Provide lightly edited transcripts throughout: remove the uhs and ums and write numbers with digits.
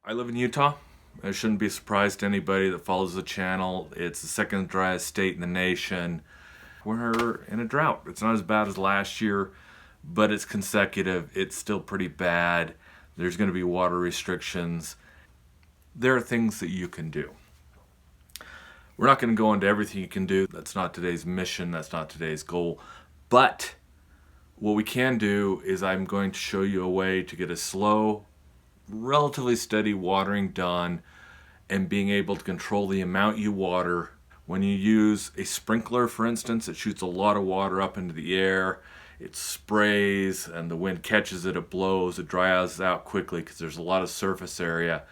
I live in Utah. It shouldn't be a surprise to anybody that follows the channel. It's the second driest state in the nation. We're in a drought. It's not as bad as last year, but it's consecutive. It's still pretty bad. There's going to be water restrictions. There are things that you can do. We're not going to go into everything you can do. That's not today's mission. That's not today's goal. But what we can do is I'm going to show you a way to get a slow, relatively steady watering done and being able to control the amount you water. When you use a sprinkler, for instance, it shoots a lot of water up into the air. It sprays and the wind catches it, it blows, it dries out quickly because there's a lot of surface area.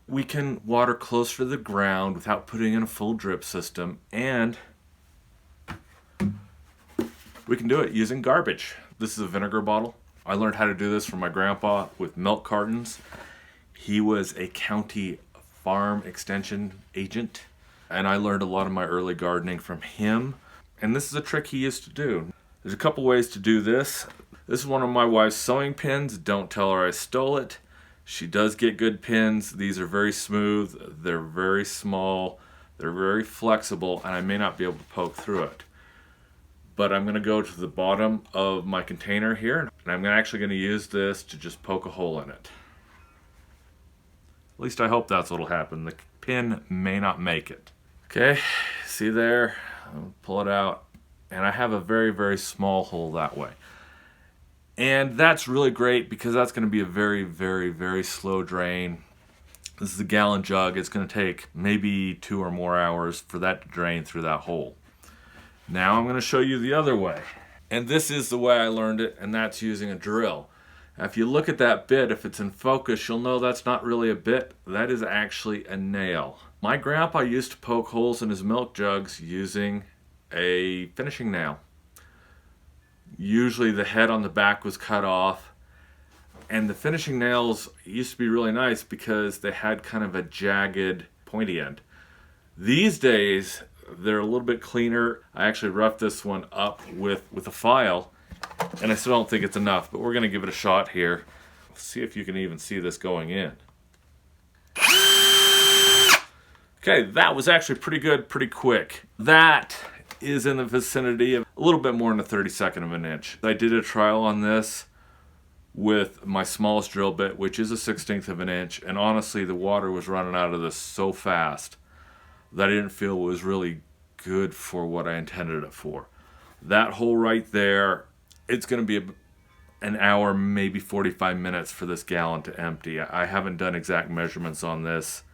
We can water closer to the ground without putting in a full drip system, and we can do it using garbage. This is a vinegar bottle. I learned how to do this from my grandpa with milk cartons. He was a county farm extension agent, and I learned a lot of my early gardening from him. And this is a trick he used to do. There's a couple ways to do this. This is one of my wife's sewing pins. Don't tell her I stole it. She does get good pins. These are very smooth. They're very small. They're very flexible, and I may not be able to poke through it. But I'm going to go to the bottom of my container here, and I'm actually going to use this to just poke a hole in it. At least I hope that's what will happen. The pin may not make it. Okay, see there? I'll pull it out, and I have a very, very small hole that way. And that's really great because that's going to be a very, very, very slow drain. This is a gallon jug. It's going to take maybe 2 or more hours for that to drain through that hole. Now I'm going to show you the other way. And this is the way I learned it, and that's using a drill. Now, if you look at that bit, if it's in focus, you'll know that's not really a bit. That is actually a nail. My grandpa used to poke holes in his milk jugs using a finishing nail. Usually the head on the back was cut off, and the finishing nails used to be really nice because they had kind of a jagged, pointy end. These days, they're a little bit cleaner. I actually roughed this one up with a file, and I still don't think it's enough, but we're going to give it a shot here. See if you can even see this going in. Okay, that was actually pretty good, pretty quick. That is in the vicinity of a little bit more than a 32nd of an inch. I did a trial on this with my smallest drill bit, which is a 1/16 of an inch, and honestly the water was running out of this so fast that I didn't feel it was really good for what I intended it for. That hole right there, it's going to be an hour, maybe 45 minutes for this gallon to empty. I haven't done exact measurements on this.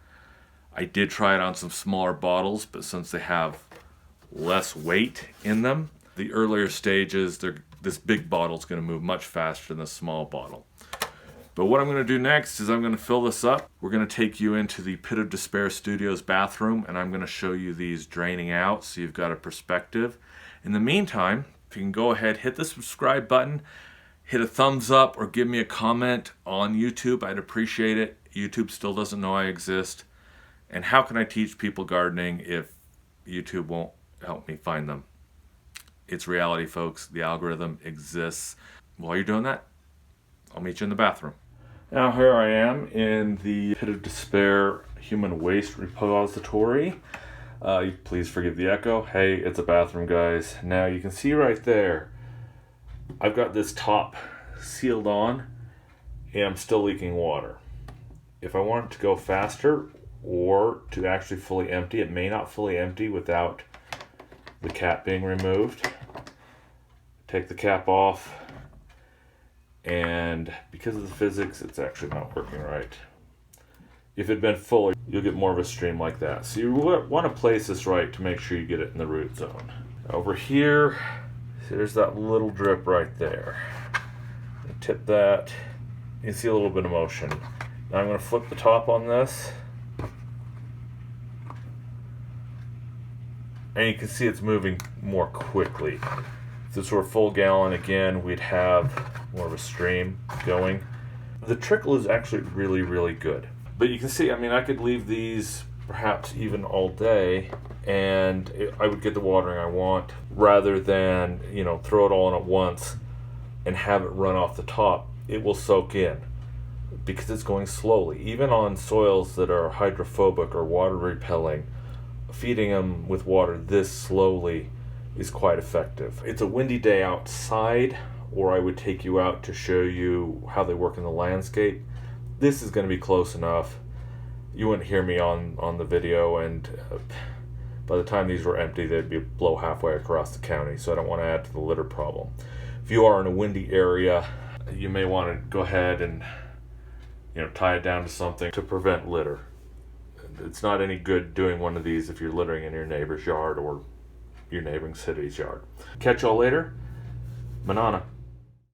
I did try it on some smaller bottles, but since they have less weight in them, the earlier stages, this big bottle is going to move much faster than the small bottle. But what I'm going to do next is I'm going to fill this up. We're going to take you into the Pit of Despair Studios bathroom, and I'm going to show you these draining out so you've got a perspective. In the meantime, if you can go ahead, hit the subscribe button, hit a thumbs up, or give me a comment on YouTube. I'd appreciate it. YouTube still doesn't know I exist. And how can I teach people gardening if YouTube won't help me find them? It's reality, folks. The algorithm exists. While you're doing that, I'll meet you in the bathroom. Now here I am in the Pit of Despair Human Waste Repository. Please forgive the echo. Hey, it's a bathroom, guys. Now you can see right there, I've got this top sealed on, and I'm still leaking water. If I want it to go faster or to actually fully empty, it may not fully empty without the cap being removed. Take the cap off, and because of the physics, it's actually not working right. If it had been full, you'll get more of a stream like that. So you want to place this right to make sure you get it in the root zone. Over here, there's that little drip right there. Tip that. You can see a little bit of motion. Now I'm going to flip the top on this, and you can see it's moving more quickly. If this were a full gallon, again, we'd have more of a stream going. The trickle is actually really, really good. But you can see, I mean, I could leave these perhaps even all day, and I would get the watering I want, rather than, throw it all in at once and have it run off the top. It will soak in. because it's going slowly. Even on soils that are hydrophobic or water repelling, feeding them with water this slowly is quite effective. It's a windy day outside, or I would take you out to show you how they work in the landscape. This is going to be close enough. You wouldn't hear me on the video, and by the time these were empty, they'd be blow halfway across the county, so I don't want to add to the litter problem. If you are in a windy area, you may want to go ahead and tie it down to something to prevent litter. It's not any good doing one of these if you're littering in your neighbor's yard or your neighboring city's yard. Catch y'all later. Manana.